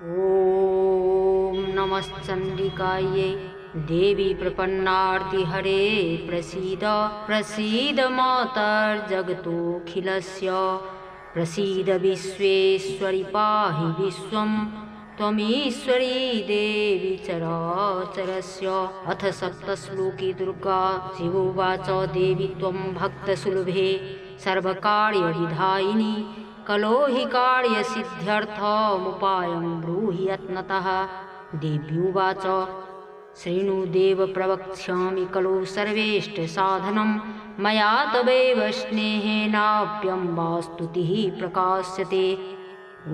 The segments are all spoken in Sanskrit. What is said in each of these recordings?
ॐ नमश्चण्डिकायै देवी प्रपन्नार्तिहरे प्रसीद प्रसीद मातर्जगतोऽखिलस्य प्रसीद विश्वेश्वरि पाहि विश्वं त्वमीश्वरी देवी चराचरस्य। अथ सप्तश्लोकी दुर्गा शिवोवाच देवी त्वं भक्तसुलभे सर्वकार्यविधायिनी कलो हि कार्यसिद्ध्यर्थमुपायं ब्रूहि यत्नतः। देव्युवाच शृणु देव प्रवक्ष्यामि कलो सर्वेष्टसाधनं मया तवैव स्नेहेनाप्यम्बा स्तुतिः प्रकाश्यते।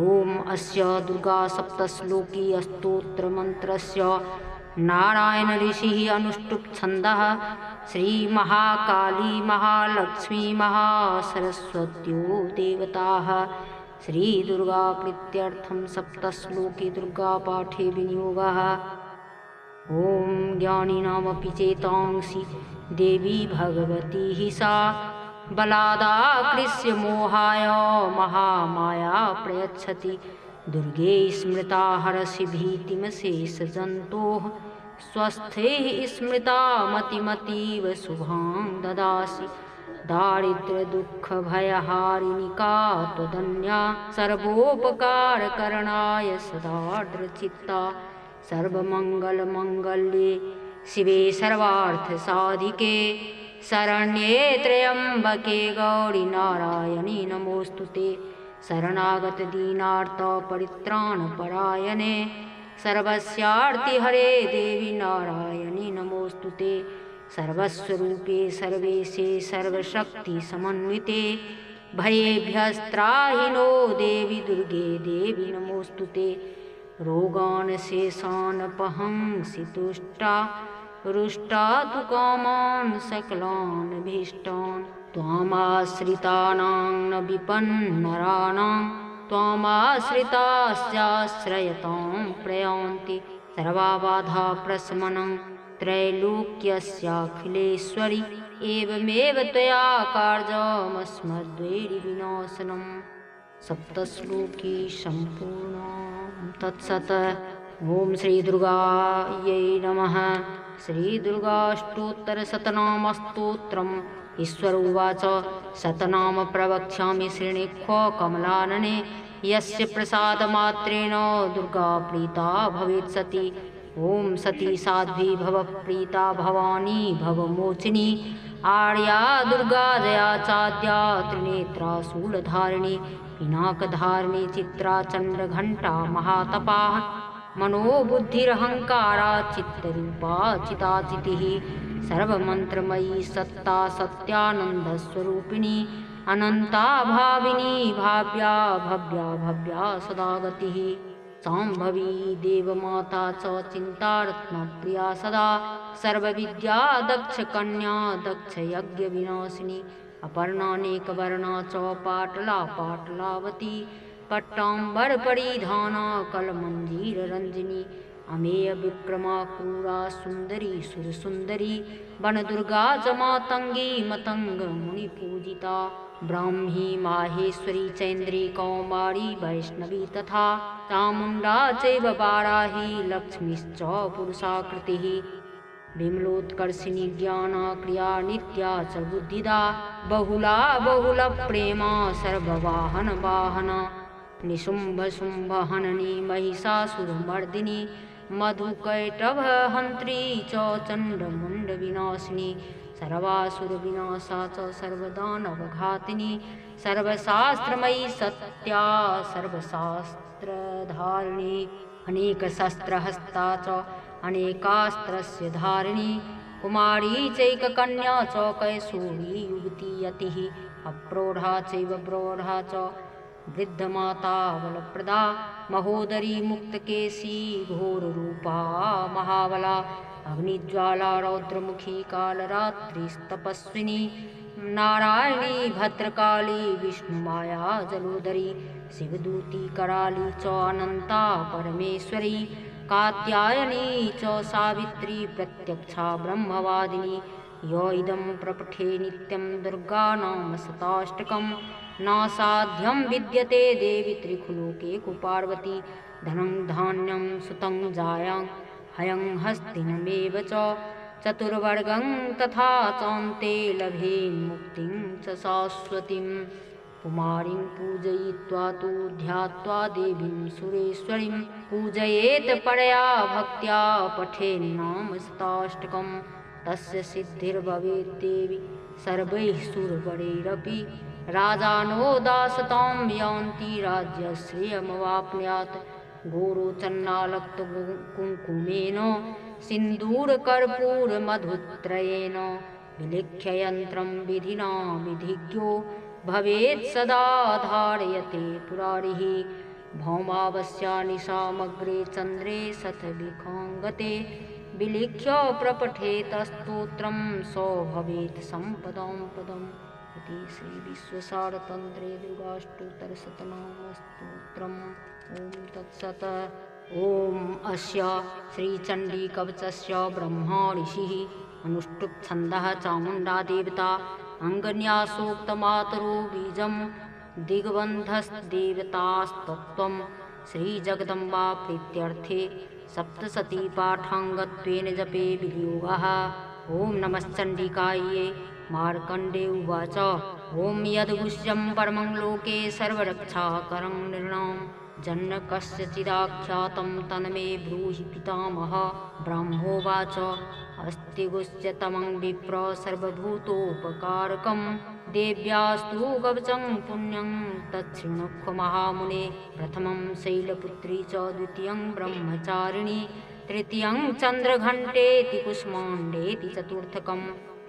ॐ अस्य दुर्गा सप्तश्लोकी स्तोत्रमन्त्रस्य नारायण ऋषिः अनुष्टुप् छन्दः श्रीमहाकाली महालक्ष्मी महासरस्वत्यो देवताः। श्रीदुर्गा प्रीत्यर्थं सप्तश्लोकी दुर्गापाठे विनियोगः। ॐ ज्ञानिनामपि चेतांसि देवी भगवती हि सा बलादाकृष्य मोहाय महामाया प्रयच्छति। दुर्गे स्मृता हरसि भीतिमशेषजन्तोः स्वस्थैः स्मृता मतिमतीव शुभां ददासि। दारिद्र्यदुःखभयहारिणि का त्वदन्या सर्वोपकारकरणाय सदा दृढचित्ता। सर्वमङ्गलमङ्गल्ये शिवे सर्वार्थसाधिके शरण्ये त्र्यम्बके गौरि नारायणी नमोऽस्तुते। शरणागतदीनार्तपरित्राणपरायणे सर्वस्यार्तिहरे देवी नारायणी नमोऽस्तुते। सर्वस्वरूपे सर्वेशे सर्वशक्तिसमन्विते भयेभ्यस्त्राहि नो देवी दुर्गे देवी नमोऽस्तुते। रोगान् शेषानपहंसि तुष्टा रुष्टा तु कामान् सकलान् भीष्टान्। त्वामाश्रितानां न विपन्नराणां त्वामाश्रितास्याश्रयतां प्रयान्ति। सर्वबाधाप्रशमनं त्रैलोक्यस्याखिलेश्वरि एवमेव त्वया कार्यमस्मद्वैरिविनाशनम्। सप्तश्लोकी सम्पूर्णा। तत्सत्। ॐ श्रीदुर्गायै नमः। श्रीदुर्गाष्टोत्तरशतनामस्तोत्रम्। ईश्वर उवाच शतनाम प्रवक्ष्यामि शृणुष्व कमलानने यस्य प्रसादमात्रेण दुर्गा प्रीता भवेत् सती। ॐ सती साध्वी भव प्रीता भवानी भवमोचिनी आर्या दुर्गा जया चाद्या त्रिनेत्रा शूलधारिणी पिनाकधारिणी चित्रा चण्डघण्टा महातपाः मनोबुद्धिरहङ्कारा चित्तरूपा चिताचितिः। सर्वमन्त्रमयी सत्ता सत्यानन्दस्वरूपिणी अनन्ता भाविनी भाव्या भव्या भव्या सदा गतिः। शाम्भवी देवमाता च चिन्तारत्नप्रिया सदा सर्वविद्या दक्षकन्या दक्षयज्ञविनाशिनी अपर्णानेकवर्णा च पाटला पाटलावती पट्टाम्बरपरिधाना कलमञ्जीररञ्जिनी अमेय विक्रमा क्रूरा सुन्दरी सुरसुन्दरी वनदुर्गा च मातङ्गी मतङ्गमुनिपूजिता। ब्राह्मी माहेश्वरी चैन्द्री कौमारी वैष्णवी तथा चामुण्डा चैव वाराही लक्ष्मीश्च पुरुषाकृतिः। विमलोत्कर्षिणी ज्ञाना क्रिया नित्या च बुद्धिदा बहुला बहुलप्रेमा सर्ववाहनवाहना निशुम्भशुम्भहननी महिषासुरमर्दिनी मधुकैटभहन्त्री च चण्डमुण्डविनाशिनी सर्वासुरविनाशा च सर्वदानवघातिनी सर्वशास्त्रमयी सत्या सर्वशास्त्रधारिणी अनेकशस्त्रहस्ता च अनेकास्त्रस्य धारिणी कुमारी चैककन्या च कैशोरी युवती यतिः अप्रौढा चैव प्रौढा च वृद्धमाता बलप्रदा महोदरी मुक्तकेशी घोररूपा महाबला अग्निज्वाला रौद्रमुखी कालरात्रिस्तपस्विनी नारायणी भद्रकाली विष्णुमाया जलोदरी शिवदूती कराली च अनन्ता परमेश्वरी कात्यायनी च सावित्री प्रत्यक्षा ब्रह्मवादिनी यो इदं प्रपठे नित्यं दुर्गानाम शताष्टकम् न साध्यं विद्यते देवि त्रिखुलोके कुपार्वती धनं धान्यं सुतं जायां हयं हस्तिनमेव च चतुर्वर्गं तथा चान्ते लभे मुक्तिं च शाश्वतीम् कुमारीं पूजयित्वा तु ध्यात्वा देवीं सुरेश्वरीं पूजयेत् परया भक्त्या पठेन्नाम शताष्टकम् तस्य सिद्धिर्भवेत् देवी सर्वैः सुरवरैरपि राजानो दासतां यान्ति राज्यश्रियमवाप्नुयात् गोरोचन्नालक्तकुङ्कुमेन सिन्दूरकर्पूरमधुत्रयेण विलिख्य यन्त्रं विधिना विधिज्ञो भवेत् सदा धारयते पुरारिः भौमावस्या निशामग्रे चन्द्रे शतभिखाङ्गते विलिख्य प्रपठेत स्तोत्रं सो भवेत् सम्पदां पदम् इति श्रीविश्वसारतन्त्रे दुर्गाष्टोत्तरशतनामस्तोत्रम् ॐ तत्सत् ॐ अस्य श्रीचण्डीकवचस्य ब्रह्मा ऋषिः अनुष्टुप् छन्दः चामुण्डा देवता अङ्गन्यासोक्तमातरो बीजं दिग्बन्धस्देवतास्तत्त्वं श्रीजगदम्बा प्रीत्यर्थे सप्तशती पाठाङ्गत्वेन जपे विनियोगः ॐ नमश्चण्डिकायै मार्कण्डे उवाच ॐ यद्गुह्यं परमं लोके सर्वरक्षाकरं नृणां जन्मकस्यचिदाख्यातं तन्मे ब्रूहि पितामह ब्रह्मोवाच अस्ति गुह्यतमं विप्र सर्वभूतोपकारकं देव्यास्तु कवचं पुण्यं तच्छृणुक्ष महामुने प्रथमं शैलपुत्री च द्वितीयं ब्रह्मचारिणी तृतीयं चन्द्रघण्टेति कुष्माण्डेति चतुर्थकं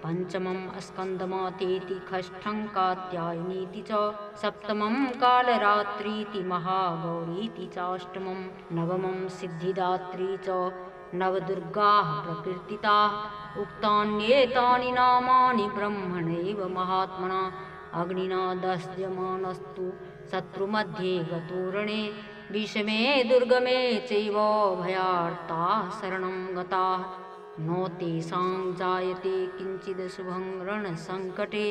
पंचमं स्कन्दमातेति षष्ठं कात्यायनीति च सप्तमं कालरात्रीति महागौरीति चाष्टमं नवमं सिद्धिदात्री च नवदुर्गाः प्रकीर्तिताः उक्तान्येतानि नामानि ब्रह्मणैव महात्मना अग्निना दह्यमानस्तु शत्रुमध्ये गतोरणे विषमे दुर्गमे चैव भयार्ताः शरणं गताः न तेषां जायते किञ्चित् शुभं रणसङ्कटे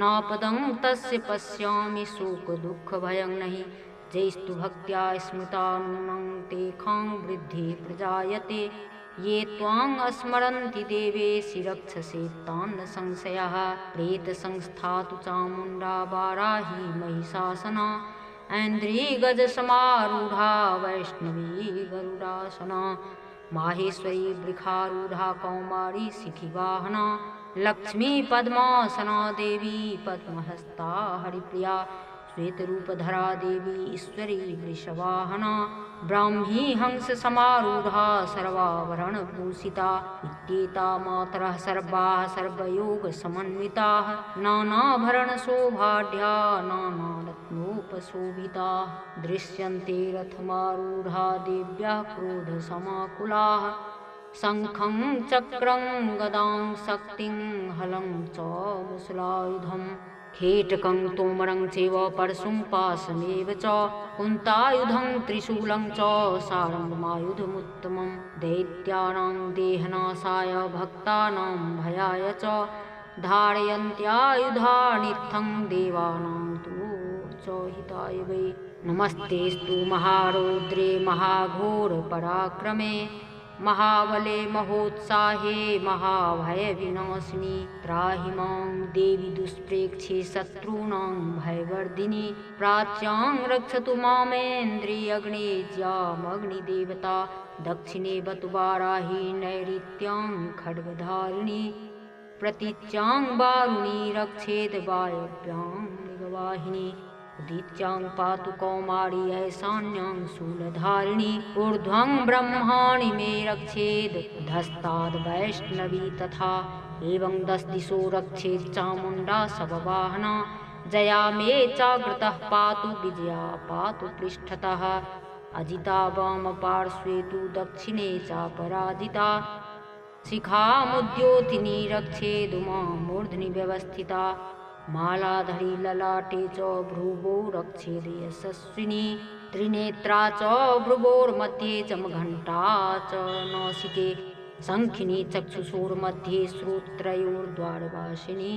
नापदं तस्य पश्यामि शोकदुःखभयं नहि जैस्तु भक्त्या स्मृता नूनं तेषां वृद्धिः प्रजायते ये त्वां स्मरन्ति देवेशि रक्षसे तान् संशयः प्रेतसंस्था तु चामुण्डा वाराही महिषासना ऐन्द्रीगजसमारूढा वैष्णवी गरुडासना माहेश्वरी वृखारूढ़ा कौमारी शिखिवाहना लक्ष्मी पद्मासना देवी पद्महस्ता हरिप्रिया श्वेतरूपधरा देवी ईश्वरी वृषवाहना ब्राह्मी हंस समारूढ़ा सर्वाभरणभूषिता इत्येता मातरः सर्वाः सर्वयोग समन्विताः नानाभरणशोभाढ्या नानारत्नोपशोभिताः दृश्यन्ते रथमारूढ़ा देव्याः क्रोधसमाकुलाः शङ्खं चक्रं गदां शक्तिं हलं च मुसलायुधम् खेटकं तोमरं चैव परशुं पाशमेव च कुन्तायुधं त्रिशूलं च सारङ्गमायुधमुत्तमं दैत्यानां देहनाशाय भक्तानां भयाय च धारयन्त्यायुधानित्थं देवानां तु च हिताय वै नमस्तेस्तु महारौद्रे महाघोरपराक्रमे महाबले महोत्साहे महाभयविनाशिनी त्राहि मां देवी दुष्प्रेक्षे शत्रूणां भयवर्धिनी प्राच्यां रक्षतु मामेन्द्रियग्नेज्यामग्निदेवता दक्षिणे बतु वाराही नैऋत्यां खड्गधारिणी प्रतीच्यां वारुणी रक्षेद वायव्यां मृगवाहिनी उदीच्यां पातु कौमारी ऐशान्यां शूलधारिणी ऊर्ध्वं ब्रह्माणि मे रक्षेद धस्ताद् वैष्णवी तथा एवं 10 दिशो रक्षेत् चामुण्डा शववाहना जया मे चाग्रतः पातु विजया पातु पृष्ठतः अजिता वामपार्श्वे तु दक्षिणे चापराजिता शिखामुद्योतिनी रक्षेदुमा मूर्ध्नि व्यवस्थिता मालाधरी ललाटे च भ्रुवो रक्षेद यशस्विनी त्रिनेत्रा च भ्रुवोर्मध्ये जमघण्टा च नासिके शङ्खिनी चक्षुषोर्मध्ये श्रोत्रयोर्द्वारवासिनी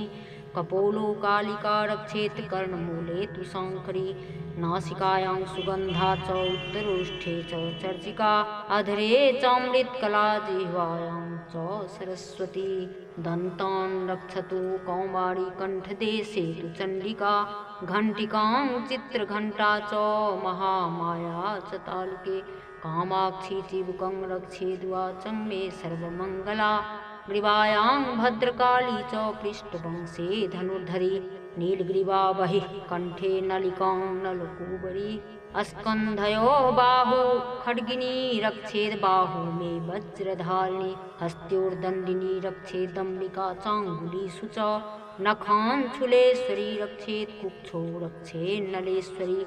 कपोलो कालिका रक्षेत् कर्णमूले तु शङ्करी नासिकायां सुगन्धा च उत्तरोष्ठे च चर्चिका अधरे चामृतकला जिह्वायां च सरस्वती दन्तान् रक्षतु कौमारी कण्ठदेशे तु चण्डिका घण्टिकां चित्रघण्टा च महामाया च तालुके कामाक्षी चिबुकं रक्षेद्वाचं मे सर्वमङ्गला ग्रीवायां भद्रकाली च पृष्ठवंशे धनुर्धरी नीलग्रीवा बहिः कण्ठे नलिकां नलकूबरी स्कन्धयोः बाहु खड्गिनी रक्षेद् बाहु मे वज्रधारिणी हस्त्योर्दण्डिनी रक्षेदम्बिका चाङ्गुलीषु च नखान् शूलेश्वरी रक्षेत् कुक्षौ रक्षेन्नलेश्वरी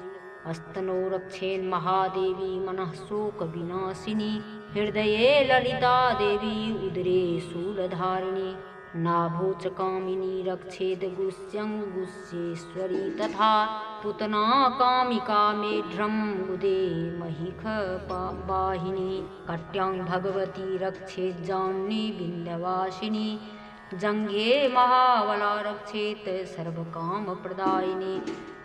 अस्तनो रक्षेन्महादेवी मनः शोकविनाशिनी हृदये ललिता देवी उदरे शूलधारिणी नाभो च कामिनी रक्षेद् गुस्यङ्गुस्येश्वरी तथा पुतना कामिका मेढ्रम् उदे महिख वाहिनी कट्यां भगवती रक्षेज्जाह्नवी विन्ध्यवासिनी जङ्घे महाबला रक्षेत् सर्वकामप्रदायिनी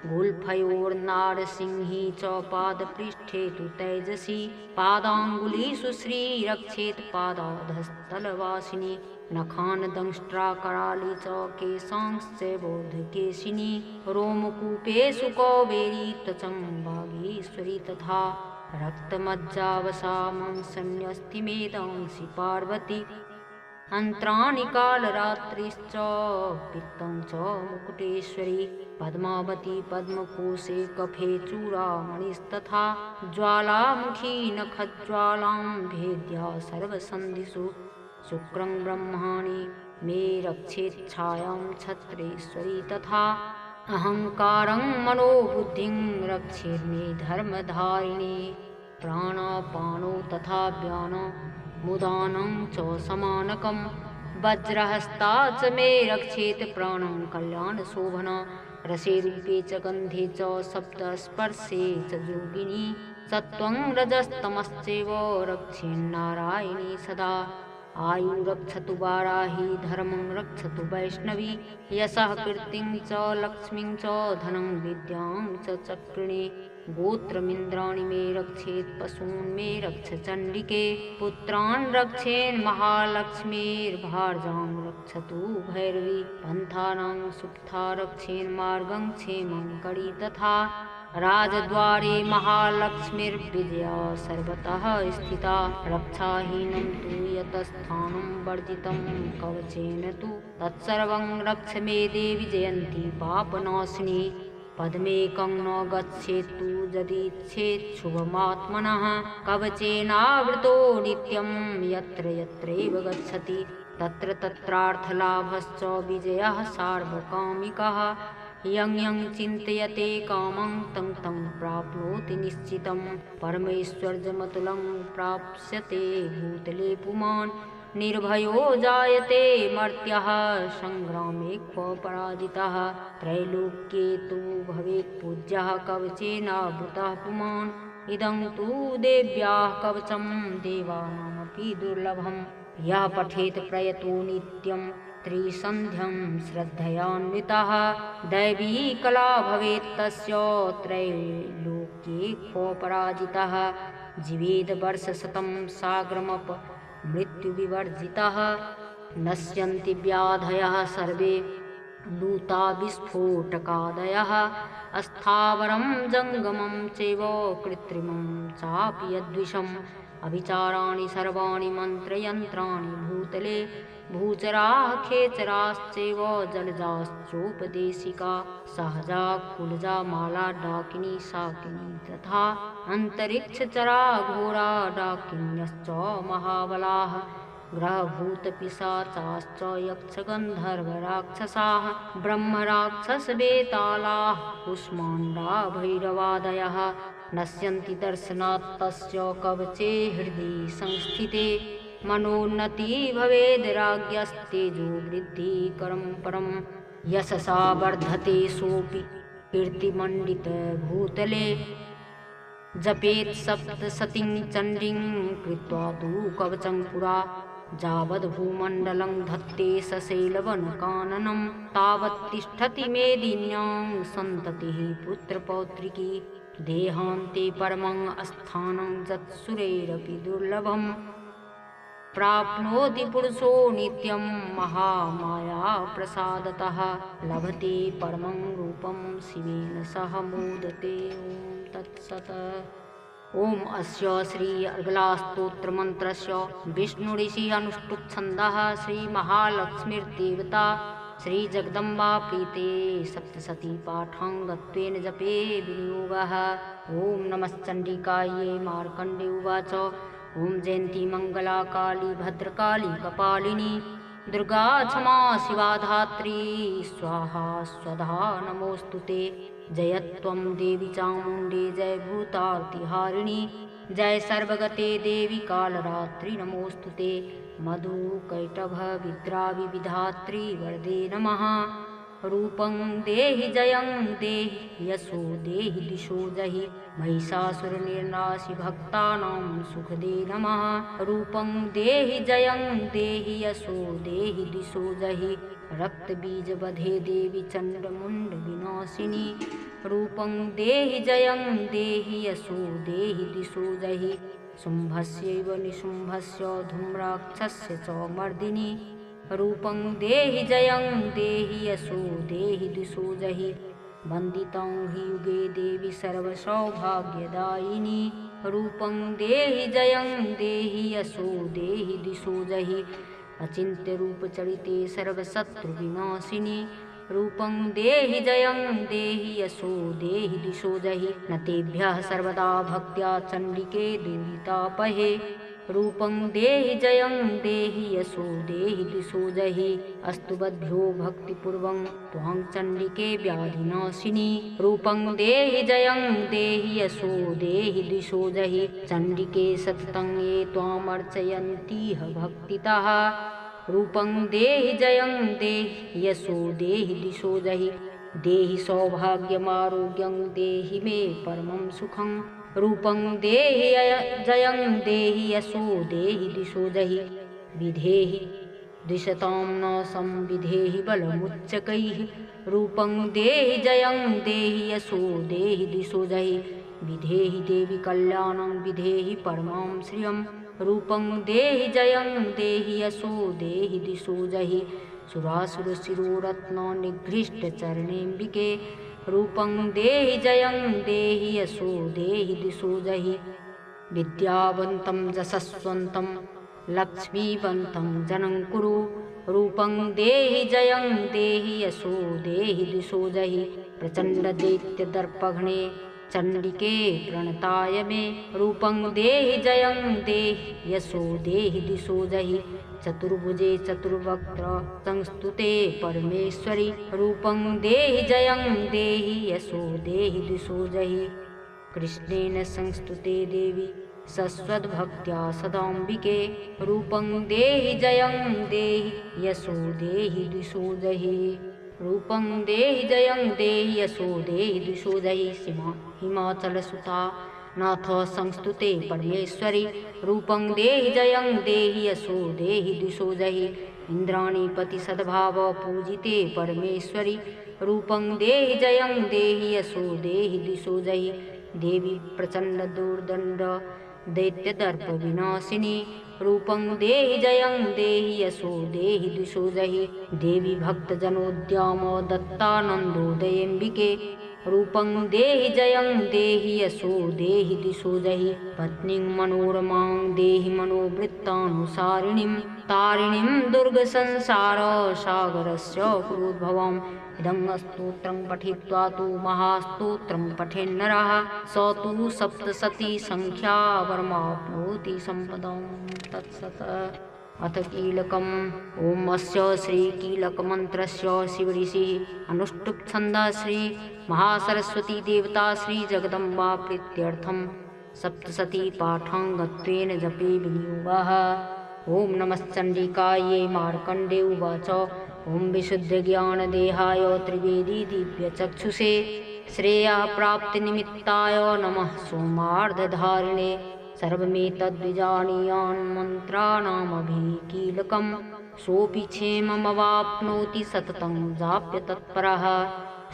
गुल्फयोर्नारसिंही च पादपृष्ठे तु तैजसी पादाङ्गुलीषु श्री रक्षेत् पादाधस्तलवासिनी नखान् दंष्ट्राकराली च केशांश्च बौद्धकेशिनी रोमकूपेषु कौबेरी त्वचं वागीश्वरी तथा रक्तमज्जावसामंसन्यस्ति मेदांसि पार्वती अन्त्राणि कालरात्रिश्च पित्तं च मुकुटेश्वरी पद्मावती पद्मकोशे कफे चूडामणिस्तथा ज्वालामुखी नखज्वालां भेद्या सर्वसन्धिषु शुक्रं ब्रह्माणि मे रक्षेच्छायां छत्रेश्वरी तथा अहङ्कारं मनोबुद्धिं रक्षेन्मे धर्मधारिणी प्राणापानो तथा व्यानो मुदानं च समानकं वज्रहस्ता च मे रक्षेत् प्राणं कल्याणशोभना रसे रूपे च गन्धे च शब्दस्पर्शे च योगिनी सत्त्वं रजस्तमश्चैव रक्षेन्नारायणी सदा आयु रक्षतु वाराही धर्मं रक्षतु वैष्णवी यशः कीर्तिं च लक्ष्मीं च धनं विद्यां च चक्रिणे गोत्रमिन्द्राणि मे रक्षेत् पशून् मे रक्ष चण्डिके पुत्रान् रक्षेन् महालक्ष्मीर्भार्जां रक्षतु भैरवी पन्थानां सुप्ता रक्षेन् मार्गं क्षेमं करी तथा राजद्वारे महालक्ष्मीर्विजया सर्वतः स्थिता रक्षाहीनं तु यतस्थानं वर्जितं कवचेन तु तत्सर्वं रक्ष मे देवि जयन्ती पापनाशिनी पद्मेकं न गच्छेत्तु यदीच्छेच्छुभमात्मनः कवचेनावृतो नित्यं यत्र यत्रैव गच्छति तत्र तत्रार्थलाभश्च विजयः सार्वकामिकः यं यं चिन्तयते कामं तं तं प्राप्नोति निश्चितं परमेश्वर्यमतुलं प्राप्स्यते भूतले पुमान् निर्भयो जायते मर्त्यः संग्रामे क्व पराजितः त्रैलोक्ये तु भवेत् पूज्यः कवचेनावृतः पुमान् इदं तु देव्याः कवचं देवानामपि दुर्लभं यः पठेत् प्रयतो नित्यं त्रिसन्ध्यं श्रद्धयान्वितः दैवी कला भवेत् तस्य त्रैलोक्ये क्व पराजितः जीवेद वर्षशतं सागरमप मृत्युविवर्जितः नश्यन्ति व्याधयः सर्वे लूता विस्फोटकादयः अस्थावरं जङ्गमं चैव कृत्रिमं चापि यद्विषम् अभिचाराणि सर्वाणि मन्त्रयन्त्राणि भूतले भूचराः खेचराश्चैव जलजाश्चोपदेशिका सहजा कुलजा माला डाकिनी शाकिनी तथा अन्तरिक्षचरा घोरा डाकिन्यश्च महाबलाः ग्रहभूतपिशाचाश्च यक्षगन्धर्वराक्षसाः ब्रह्मराक्षसवेतालाः कुष्माण्डा भैरवादयः नश्यन्ति दर्शनात् तस्य कवचे हृदि संस्थिते मनोन्नति भवेद् राज्ञस्तेजो वृद्धिकरं परं यशसा वर्धते सोऽपि कीर्तिमण्डितभूतले जपेत् सप्तशतीं चण्डीं कृत्वा तु कवचं पुरा यावद्भूमण्डलं धत्ते सशैलवनकाननं तावत् तिष्ठति मेदिन्यां सन्ततिः पुत्रपौत्रिकी देहान्ते परमं स्थानं यत्सुरैरपि दुर्लभम् प्राप्नोति पुरुषो नित्यं महामाया प्रसादतः लभते परमं रूपं शिवेन सह मोदते ॐ तत्सत् ॐ अस्य श्री अर्गलास्तोत्रमन्त्रस्य विष्णुऋषिः अनुष्टुप्छन्दः श्रीमहालक्ष्मीर्देवता श्रीजगदम्बा प्रीते सप्तशती पाठाङ्गत्वेन जपे विनियोगः ॐ नमश्चण्डिकायै मार्कण्डे उवाच ॐ जयन्ती मङ्गला काली भद्रकाली कपालिनी दुर्गा क्षमा शिवा धात्री स्वाहा स्वधा नमोऽस्तु ते जय त्वं देवी चामुण्डे जय भूतार्तिहारिणी जय सर्वगते देवी कालरात्रि नमोऽस्तु ते मधुकैटभ विद्राविधात्री वरदे नमः रूपं देहि जयं देहि यशो देहि दिशो जहि महिषासुरनिर्नाशि भक्तानां सुखदे नमः रूपं देहि जयं देहि यशो देहि दिशो जहि रक्तबीजवधे देवी चण्डमुण्डविनाशिनी रूपं देहि जयं देहि यशो देहि दिशो जहि शुम्भस्यैव निशुम्भस्य धूम्राक्षस्य च मर्दिनी रूपं देहि जयं देहि यशो देहि दिशो जहि वन्दितं हि युगे देवी सर्वसौभाग्यदायिनी रूपं देहि जयं देहि यशो देहि दिशो जहि अचिन्त्यरूपचरिते सर्वशत्रुविनाशिनी रूपं देहि जयं देहि यशो देहि दिशो जहि न तेभ्यः सर्वदा भक्त्या चण्डिके दुरितापहे रूपं देहि जयं देहि यशो देहि दिशो जहि अस्तु बद्ध्यो भक्तिपूर्वं त्वां चण्डिके व्याधिनाशिनी रूपं देहि जयं देहि यशो देहि दिशो जहि चण्डिके सततं ये त्वामर्चयन्तीह भक्तितः रूपं देहि जयं देहि यशो देहि दिशो जहि देहि सौभाग्यमारोग्यं देहि मे परमं सुखं रूपं देहि जयं देहि यशो देहि दिशो जहि विधेहि दिशतां न संविधेहि बलमुच्चकैः रूपं देहि जयं देहि यशो देहि दिशो जहि विधेहि देवी कल्याणं विधेहि परमां श्रियं रूपं देहि जयं देहि यशो देहि दिशो जहि सुरासुरशिरोरत्ननिघ्रिष्टचरणेऽम्बिके रूपं देहि जयं देहि यशो देहि दिशो जहि विद्यावन्तं यशस्वन्तं लक्ष्मीवन्तं जनं कुरु रूपं देहि जयं देहि यशो देहि दिशो जहि प्रचण्डदैत्यदर्पघ्ने चण्डिके प्रणताय मे रूपं देहि जयं देहि यशो देहि दिशो जहि चतुर्भुजे चतुर्वक्त्र संस्तुते परमेश्वरि रूपं देहि जयं देहि यशो देहि दिशो जहि कृष्णेन संस्तुते देवी सस्वद्भक्त्या सदाम्बिके रूपं देहि जयं देहि यशो देहि दिशो जहि रूपं देहि जयं देहि यशो देहि दिशो जहि हिमाचलसुता नाथ संस्तुते परमेश्वरि रूपं देहि जयं देहि यशो देहि दिशो जहि इन्द्राणीपति सद्भाव पूजिते परमेश्वरि रूपं देहि जयं देहि यशो देहि दिशो जहि देवी प्रचण्ड दुर्दण्ड दैत्यदर्प विनाशिनी रूपं देहि जयं देहि यशो देहि दिशो जहि देवी भक्तजनोद्याम दत्तानन्दोदयेऽम्बिके रूपं देहि जयं देहि यशो देहि दिशो जहि पत्नीं मनोरमां देहि मनोवृत्तानुसारिणीं तारिणीं दुर्गसंसारसागरस्य कुरुद्भवाम् इदं स्तोत्रं पठित्वा तु महास्तोत्रं पठेन्नरः स तु सप्तशती संख्यावरमाप्नोति सम्पदां तत्सत् अथ कीलकम् ॐ अस्य श्रीकीलकमन्त्रस्य शिवऋषिः अनुष्टुप्छन्दः श्री महासरस्वती देवता श्रीजगदम्बा प्रीत्यर्थं सप्तशती पाठाङ्गत्वेन जपे विनियोगः ॐ नमश्चण्डिकायै मार्कण्डे उवाच ॐ विशुद्धज्ञानदेहाय त्रिवेदी दिव्यचक्षुषे श्रेयः प्राप्तिनिमित्ताय नमः सोमार्धधारिणे सर्वमेतद्विजानीयान् मन्त्राणामभिकीलकम् सोऽपि क्षेममवाप्नोति सततं जाप्य तत्परः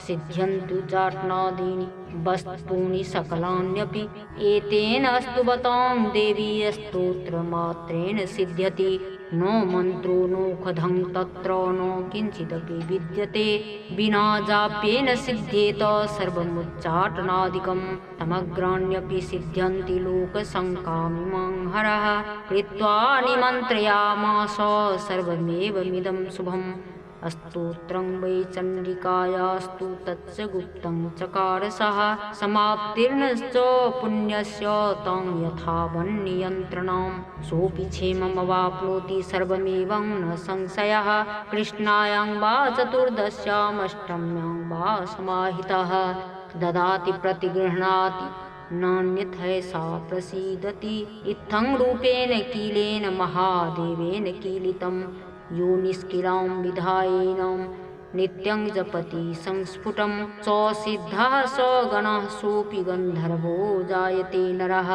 सिद्ध्यन्तु चाटनादीनि वस्तूनि सकलान्यपि एतेन स्तुवतां देवी स्तोत्रमात्रेण सिद्ध्यति नो मन्त्रो नोखधं तत्र न किञ्चिदपि विद्यते विना जाप्येन सिद्ध्येत सर्वमुच्चाटनादिकं तमग्राण्यपि सिद्ध्यन्ति लोकशङ्कामिमां हरः कृत्वा निमन्त्रयामास सर्वमेवमिदं शुभम् स्तोत्रं वै चण्डिकायास्तु तच्च गुप्तं चकार सः समाप्तिर्नश्च पुण्यस्य तं यथावन्नियन्त्रणं सोऽपि क्षेममवाप्नोति सर्वमेवं न संशयः कृष्णायां वा चतुर्दश्यामष्टम्यां वा समाहितः ददाति प्रतिगृह्णाति नान्यथैषा प्रसीदति इत्थं रूपेण कीलेन महादेवेन कीलितं यो निष्किलां विधायेनं नित्यं जपति संस्फुटं स सिद्धः स गणः सोऽपि गन्धर्वो जायते नरः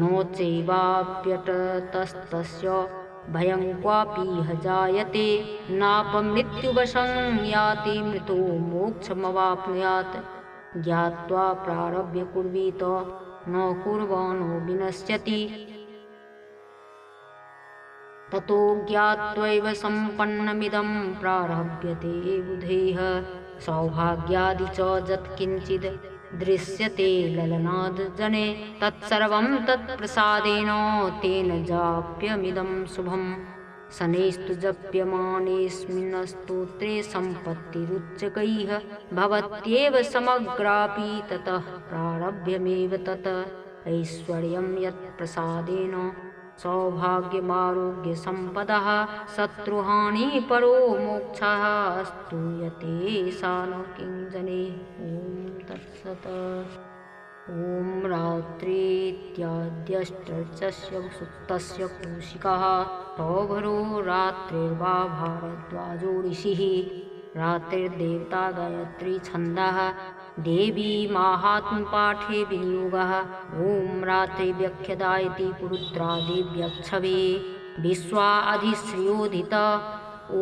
नो चैवाप्यतस्तस्य भयं क्वापीह जायते नापमृत्युवशं याति मृतो मोक्षमवाप्नुयात् ज्ञात्वा प्रारभ्य कुर्वीत न कुर्वाणो विनश्यति ततो ज्ञात्वैव सम्पन्नमिदं प्रारभ्यते बुधैः सौभाग्यादि च यत्किञ्चिद् दृश्यते ललनाद् जने तत्सर्वं तत्प्रसादेन तेन जाप्यमिदं शुभम् शनैस्तु जप्यमानेऽस्मिन् स्तोत्रे सम्पत्तिरुच्चकैः भवत्येव समग्रापि ततः प्रारभ्यमेव तत् ऐश्वर्यं यत्प्रसादेन सौभाग्यमारोग्यसम्पदः शत्रुहानिपरो मोक्षः स्तूयते सा न किञ्जने ॐ तत्सत् ॐ रात्रित्याद्यष्टस्य सुप्तस्य कौशिकः सौभरो रात्रिर्वा भारद्वाजो ऋषिः रात्रिर्देवता गायत्री छन्दः देवी माहात्म्यपाठे विनियोगः ॐ रात्रिव्यख्यदायति पुरुत्रादिव्यक्षवे विश्वा अधिश्रियोधित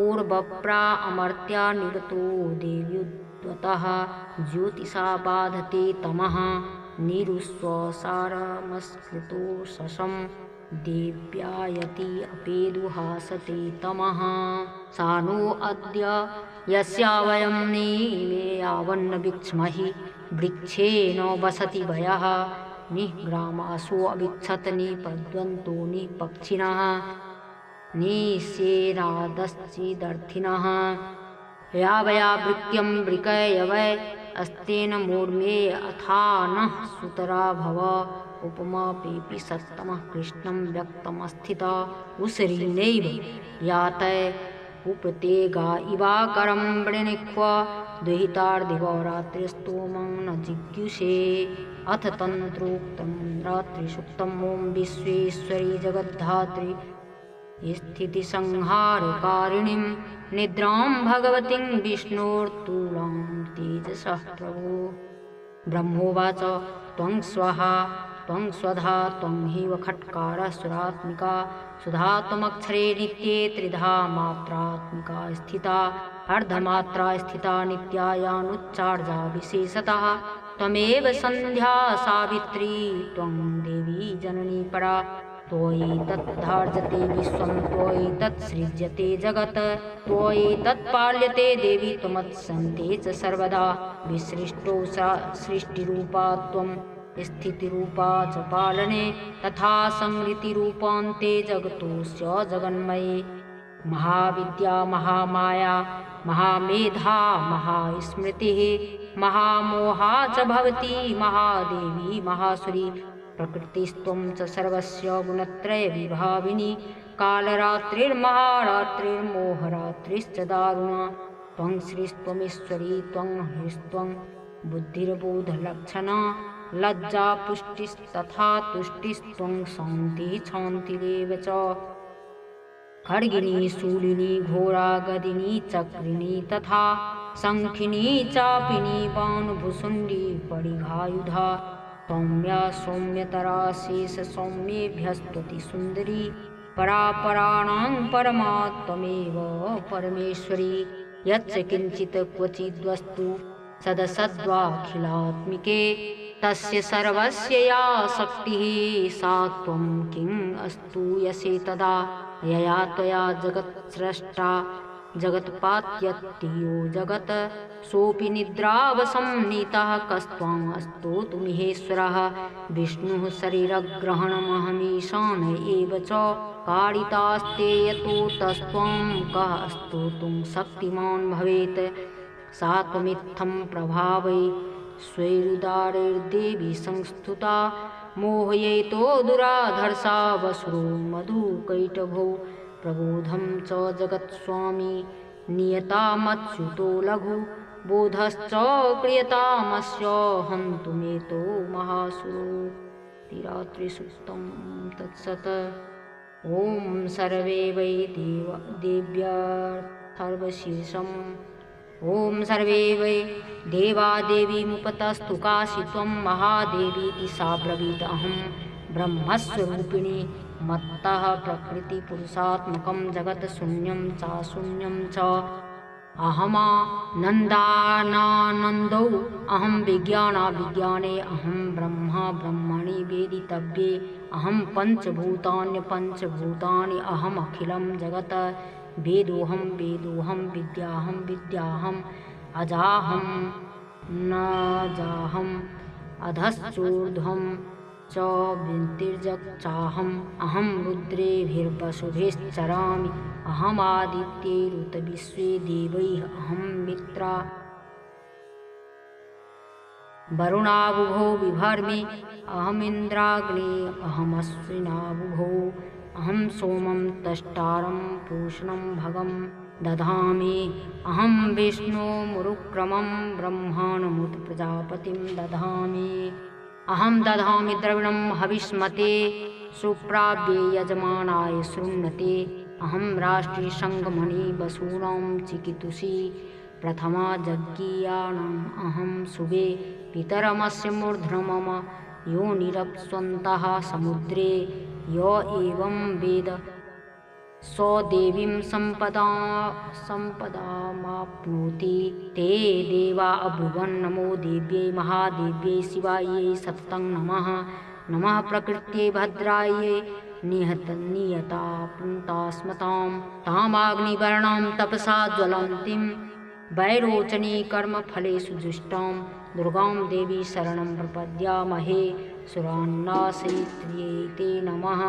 ओर्वप्रा अमर्त्या निगतो देव्युद्वतः ज्योतिषा बाधते तमः निरुस्वसारमस्कृतो शशं देव्यायति अपेदुहासते तमः सा नो अद्य यस्या वयं नीमे यावन्न विक्ष्महि वृक्षेण वसति वयः निग्रामासो अविक्षत निपद्वन्तो निपक्षिणः निशेनादश्चिदर्थिनः यावया वृक्यं वृकयवै अस्तेन मूर्मे अथा नः सुतरा भव उपमापेऽपि सत्तमः कृष्णं व्यक्तमस्थिता उशरीणैव यातय उपतेगा इवाकरं वृणिक्व दुहितार्धिवरात्रिस्तोमं न जिज्ञुषे अथ तन्त्रोक्तं रात्रिसुक्तं ॐ विश्वेश्वरी जगद्धात्री स्थितिसंहारकारिणीं निद्रां भगवतीं विष्णोर्तुलां तेजसः प्रभो ब्रह्मोवाच त्वं स्वहा त्वं स्वधा त्वं हि खट्कारः सुरात्मिका सुधा त्वमक्षरे नित्ये त्रिधा मात्रात्मिका स्थिता अर्धमात्रा स्थिता नित्यायानुच्चार्जा विशेषतः त्वमेव सन्ध्या सावित्री त्वं देवी जननी परा त्वयैतद्धार्जते विश्वं त्वयैतत्सृज्यते जगत् त्वयैतत्पाल्यते देवी त्वमत्सन्ते च सर्वदा विसृष्टो सृष्टिरूपा त्वं स्थितिरूपा च पालने तथा संहृतिरूपान्ते जगतोऽस्य जगन्मये महाविद्या महामाया महामेधा महास्मृतिः महामोहा च भवती महादेवी महासुरी प्रकृतिस्त्वं च सर्वस्य गुणत्रयविभाविनी कालरात्रिर्महारात्रिर्मोहरात्रिश्च दारुणा त्वं श्रीस्त्वमीश्वरी त्वं ह्रीस्त्वं बुद्धिर्बोधलक्षणा लज्जा पुष्टिस्तथा तुष्टिस्त्वं शान्तिः क्षान्तिरेव च खड्गिनी शूलिनी घोरा गदिनी चक्रिणी तथा शङ्खिनी चापिनी बाणभुसुण्डी परिघायुधा सौम्या सौम्यतरा शेष सौम्येभ्यस्त्वति सुन्दरी परापराणां परमा त्वमेव परमेश्वरी यच्च किञ्चित् क्वचिद्वस्तु सदसद्वाखिलात्मिके तस्य सर्वस्य या शक्तिः सा त्वं किं अस्तूयसे तदा यया त्वया जगत्स्रष्टा जगत्पात्यत्यो जगत् सोऽपि निद्रावसंनीतः कस्त्वाम् स्तोतुमिहेश्वरः विष्णुः शरीरग्रहणमहमीशान एव च कारितास्ते यतोऽतस्त्वं कः स्तोतुं शक्तिमान् भवेत् सा त्वमित्थं प्रभावै स्वैरुदारैर्देवी संस्तुता मोहयेतो दुराधर्षा वसुरो मधुकैटभौ प्रबोधं च जगत्स्वामी नियतामच्युतो लघु बोधश्च क्रियतामस्य हन्तुमेतो महासुरो तिरात्रिसूक्तं तत्सत् ॐ सर्वे वै देव्यर्थर्वशीर्षम् ॐ सर्वे वै देवादेवीमुपतस्तु काशी त्वं महादेवीति सा ब्रवीत् अहं ब्रह्मस्वरूपिणी मत्तः प्रकृतिपुरुषात्मकं जगत् शून्यं चाशून्यं च अहमानन्दानानन्दौ अहं विज्ञानाविज्ञाने अहं ब्रह्मा ब्रह्मणि वेदितव्ये अहं पञ्चभूतान्यपञ्चभूतानि अहमखिलं जगत् वेदोऽहं वेदोऽहं विद्याहं विद्याहम् अजाहं न जाहम् अधश्चोर्ध्वं च विन्तिर्जगच्चाहम् अहं रुद्रेभिर्वसुभिश्चरामि अहमादित्यैरुतविश्वे देवैः अहं मित्रा वरुणाबुभौ बिभर्मि अहमिन्द्राग्ने अहमश्विनाबुभौ अहं सोमं तष्टारं पूषणं भगं दधामि अहं विष्णुमुरुक्रमं ब्रह्माणमुत प्रजापतिं दधामि अहं दधामि द्रविणं हविष्मते सुप्राव्ये यजमानाय शृण्वते अहं राष्ट्रीयसङ्गमणि वसूनां चिकितुषी प्रथमा यज्ञीयानाम् अहं शुभे पितरमस्य मूर्ध्न मम योनिरप्स्वन्तः समुद्रे य एवं वेद स देवीं सम्पदामाप्नोति ते देवा अब्रुवन् नमो देव्यै महादेव्यै शिवायै सततं नमः नमः प्रकृत्यै भद्रायै नियताप्नुतास्मतां तामाग्निवर्णां तपसा ज्वलन्तीं वैरोचनी कर्मफलेषु जुष्टां दुर्गां देवी शरणं प्रपद्यामहे सुरान्नाशयित्र्यै ते नमः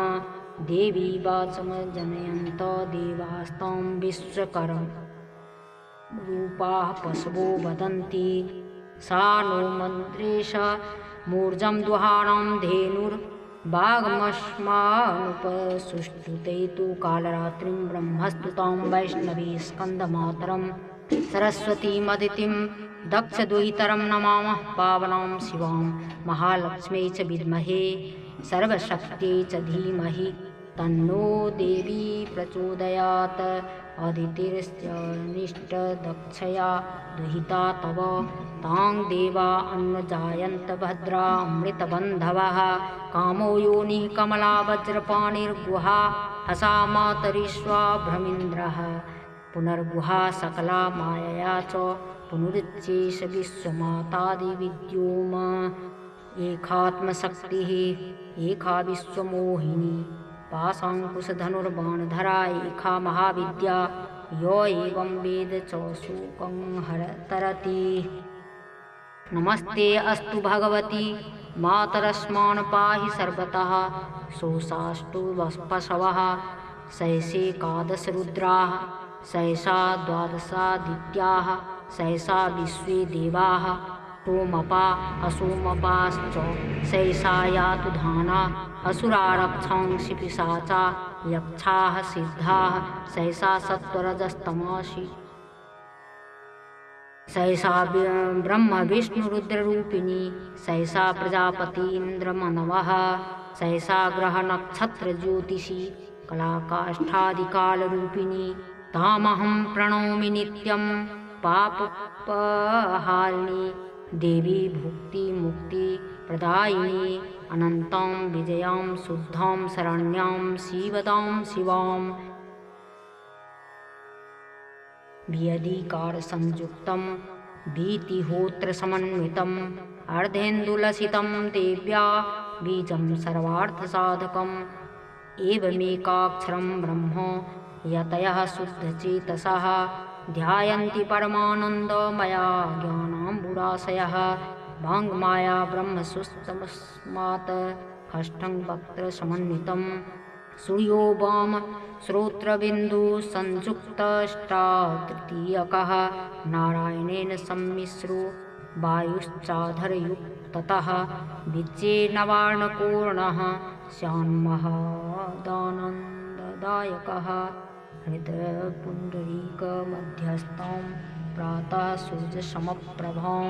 देवी वाचमजनयन्त देवास्तां विश्वकर्म रूपाः पशवो वदन्ति सा नो मन्त्रेश मूर्जं दुहाणां धेनुर्वाग्मश्मानुपसुष्टुते तु कालरात्रिं ब्रह्मस्तुतां वैष्णवी स्कन्दमातरं सरस्वतीमदितिं दक्षदुहितरं नमामः पावनां शिवां महालक्ष्म्यै च विद्महे सर्वशक्त्यै च धीमहि तन्नो देवी प्रचोदयात् अदितिर्निष्टदक्षया दुहिता तव तां देवा अन्वजायन्त भद्रा अमृतबन्धवः कामो योनिः कमला वज्रपाणिर्गुहा हसा मातरिष्वा भ्रमिन्द्रः पुनर्गुहा सकला मायया च पुनरुच्चेष विश्वमातादिविद्योम एकात्मशक्तिः एका विश्वमोहिनी पाशाङ्कुशधनुर्बाणधरा एका महाविद्या यो एवं वेद च शोकं तरति नमस्ते अस्तु भगवती मातरस्मान् पाहि सर्वतः शोषास्तु पशवः सहसेकादशरुद्राः सहसा द्वादशादित्याः सहसा विश्वे देवाः सोमपा असोमपाश्च सहसा यातु धाना असुरारक्षांसि पिशाचा यक्षाः सिद्धाः सहसा सत्वरजस्तमासि सहसा ब्रह्मविष्णुरुद्ररूपिणी सहसा प्रजापतीन्द्रमनवः सहसा ग्रहनक्षत्रज्योतिषी कलाकाष्ठादिकालरूपिणी तामहं प्रणौमि नित्यं पापपहारिणी देवी भुक्ति मुक्ति प्रदायिनी अनन्तां विजयां शुद्धां शरण्यां शिवदां शिवाम् वियधिकारसंयुक्तं भीतिहोत्रसमन्वितम् अर्धेन्दुलसितं देव्या बीजं सर्वार्थसाधकम् एवमेकाक्षरं ब्रह्म यतयः शुद्धचेतसः ध्यायन्ति परमानन्दमया ज्ञानाम्बुराशयः वाङ्माया ब्रह्मसुस्तमस्मात् कष्टं वक्त्रसमन्वितं सूर्यो वाम श्रोत्रबिन्दुसंयुक्तष्टा तृतीयकः नारायणेन सम्मिश्रो वायुश्चाधरयुक्ततः विज्जेनवार्णपूर्णः स्यान्महदानन्ददायकः हृदयपुण्डरीकमध्यस्थां प्रातः सूर्यसमप्रभां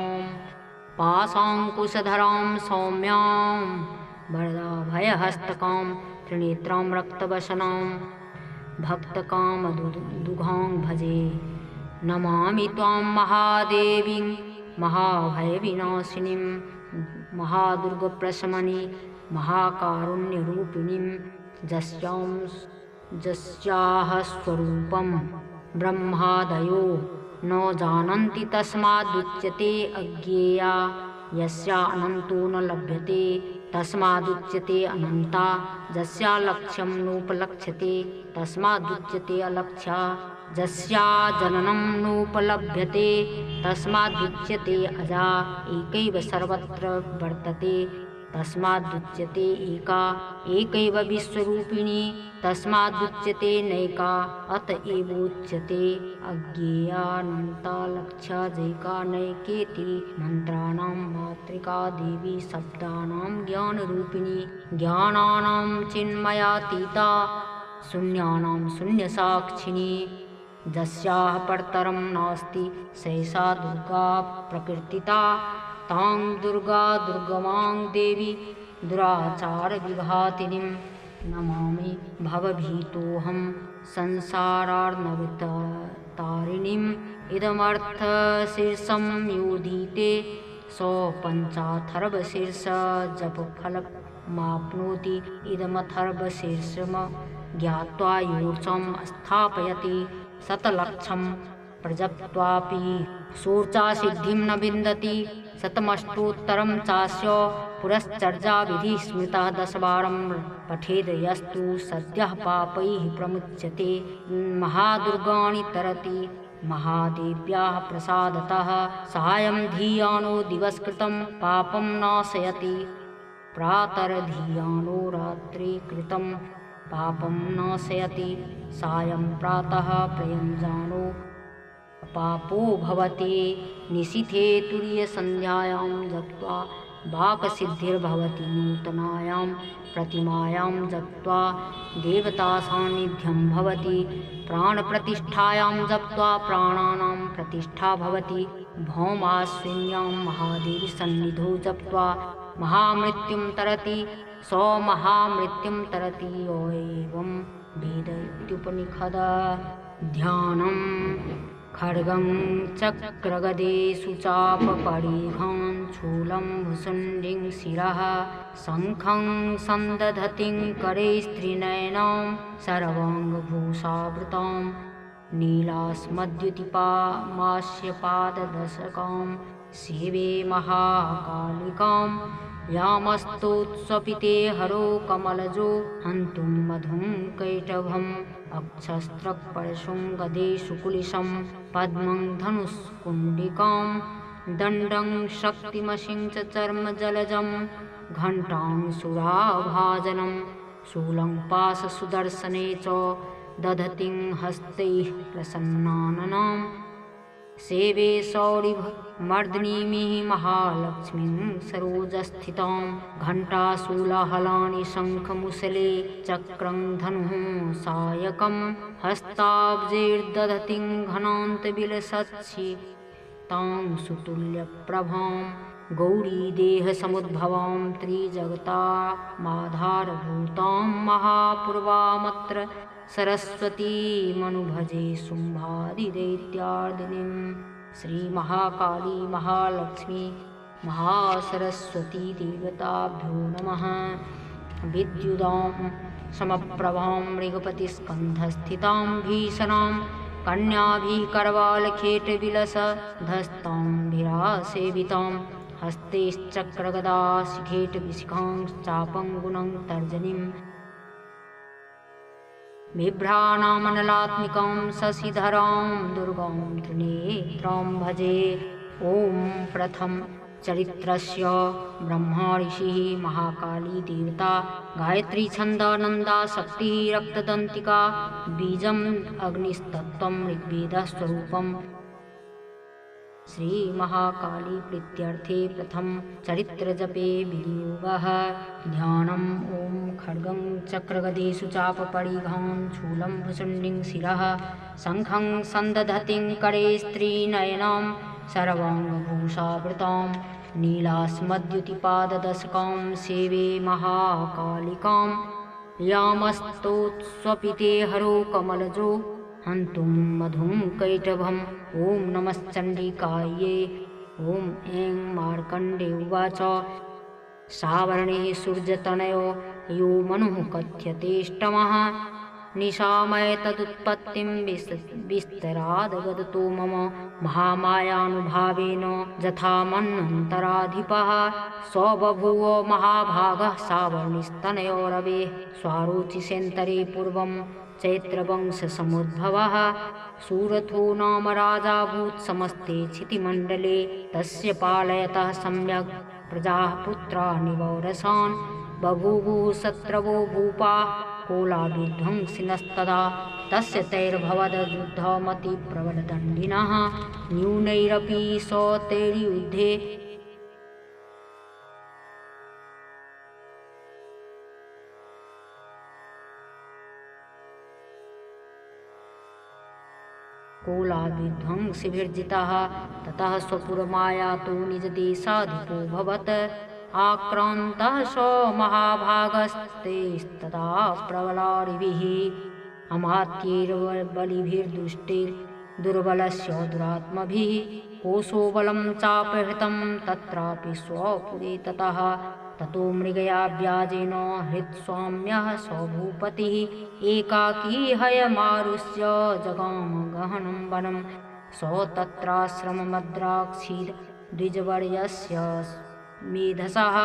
पाशाङ्कुशधरां सौम्यां वरदाभयहस्तकां त्रिनेत्रां रक्तवसनां भक्तकामदुघां भजे नमामि त्वां महादेवीं महाभयविनाशिनीं महादुर्गप्रशमनी महाकारुण्यरूपिणीं जस्याः स्वरूपं ब्रह्मादयो न जानन्ति तस्मादुच्यते अज्ञेया यस्या अनन्तो न लभ्यते तस्मादुच्यते अनन्ता यस्या लक्ष्यं नोपलक्ष्यते तस्मादुच्यते अलक्ष्या यस्या जननं नोपलभ्यते तस्मादुच्यते अजा एकैव सर्वत्र वर्तते तस्मादुच्यते एका एकैव विश्वरूपिणी तस्मादुच्यते नैका अत एवोच्यते अज्ञेयानन्ता लक्ष्या जैका नैकेति मन्त्राणां मातृका देवी शब्दानां ज्ञानरूपिणी ज्ञानानां चिन्मयातीता शून्यानां शून्यसाक्षिणी यस्याः परतरं नास्ति सैषा दुर्गा प्रकृतिता तां दुर्गा दुर्गमां देवी दुराचारविघातिनीं नमामि भवभीतोऽहं संसारार्णवतारिणीम् इदमर्थशीर्षं योधीते स पञ्चाथर्वशीर्ष जपफलमाप्नोति इदमथर्वशीर्षम ज्ञात्वा योर्चं स्थापयति शतलक्षं प्रजप्त्वापि शोर्चासिद्धिं न विन्दति शतमष्टोत्तरं चास्य पुरश्चर्या विधि स्मृतः 10 वारं पठेद यस्तु सद्यः पापैः प्रमुच्यते महादुर्गाणि तरति महादेव्याः प्रसादतः सायं धियानो दिवसकृतं पापं नाशयति प्रातर्धियानो रात्रि कृतं पापं नाशयति सायं प्रातः प्रयुञ्जानो पापो भवति निशिथे तुरीयसन्ध्यायां जप्त्वा वाक्सिद्धिर्भवति नूतनायां प्रतिमायां जप्त्वा देवतासान्निध्यं भवति प्राणप्रतिष्ठायां जप्त्वा प्राणानां प्रतिष्ठा भवति भौमाश्विन्यां महादेवीसन्निधौ जप्त्वा महामृत्युं तरति स महामृत्युं तरति यो एवं वेद इत्युपनिषद ध्यानं खड्गं चक्रगदेषु चापपरिघान् शूलं भुसुण्डिं शिरः शङ्खं सन्दधतिं करे स्त्रीनयनां सर्वाङ्गभूषावृतां नीलास्मद्युतिपामास्यपाददशकां सेवे महाकालिकां यामस्तोत्स्वपिते हरो कमलजो हन्तुं मधुं कैटभम् अक्षस्त्रपरशुं गदेषु कुलिशं पद्मं धनुष्कुण्डिकां दण्डं शक्तिमसिं च चर्मजलजं घण्टां सुराभाजनं शूलं पाशसुदर्शने च दधतिं हस्तैः प्रसन्नाननां सेवे सौरिभमर्दिनीमिः महालक्ष्मीं सरोजस्थितां घण्टाशूलहलानि शङ्खमुसले चक्रं धनुः सायकं हस्ताब्जैर्दधतिं घनान्तविलसत्सितां सुतुल्यप्रभां गौरीदेहसमुद्भवां त्रिजगतामाधारभूतां महापूर्वामत्र सरस्वतीमनुभजे शुम्भादिदैत्यार्दिनीं श्रीमहाकाली महालक्ष्मी महासरस्वती देवताभ्यो नमः। विद्युदां समप्रभां मृगपतिस्कन्धस्थितां भीषणां कन्याभिः करवालखेटविलसधस्तां विरासेवितां हस्तैश्चक्रगदाशिखेटविशिखांश्चापं गुणं तर्जनीं बिभ्राणामनलात्मिकां शशिधरां दुर्गां त्रिनेत्रां भजे। ॐ प्रथम चरित्रस्य ब्रह्मा ऋषिः महाकाली देवता गायत्री छन्दानन्दा शक्तिः रक्तदन्तिका बीजम् अग्निस्तत्त्वं ऋग्वेदः स्वरूपम्। श्री महाकाली प्रीत्यर्थे प्रथम चरित्रजपे विनियोगः। ध्यानम् ॐ खड्गं चक्रगदेषु चापपरिघां शूलं भुशुण्डिं शिरः शङ्खं सन्दधतिं करे स्त्रीनयनां सर्वाङ्गभूषावृतां नीलास्मद्युतिपाददशकां सेवे महाकालिकां यामस्तोत्स्वपिते हरो कमलजो हन्तुं मधुं कैटभम्। ॐ नमश्चण्डिकायै। ॐ ऐं मार्कण्डे उवाच सावर्णे सूर्यतनयो यो मनुः कथ्यतेष्टमः निशामय तदुत्पत्तिं विस्तरादगदतो मम महामायानुभावेन यथा मन्वन्तराधिपः स बभूव महाभागः सावर्णिस्तनयो रवेः स्वारोचिषेन्तरे पूर्वं चैत्रवंशसमुद्भवः सुरथो नाम राजाभूत् समस्ते क्षितिमण्डले तस्य पालयतः सम्यक् प्रजाः पुत्राः निवौरसान् बभूवुः शत्रवो भूपाः कोलाविध्वंसिनस्तदा तस्य तैर्भवद्युद्धमतिप्रबलदण्डिनः न्यूनैरपि स तैर्युद्धे कोलाविध्वंसिभिर्जितः ततः स्वपुरमायातो निजदेशाधिपोऽभवत् आक्रान्तः स महाभागस्तेस्तदा प्रबलारिभिः अमात्यैर्बलिभिर्दुष्टैर्दुर्बलस्य दुरात्मभिः कोशो बलं चापहृतं तत्रापि स्वपुरे ततः ततो मृगया व्याजेन हृत्स्वाम्यः स भूपतिः एकाकी हयमारुष्य जगाम गहनं वनं स तत्राश्रममद्राक्षीद्विजवर्यस्य मेधसः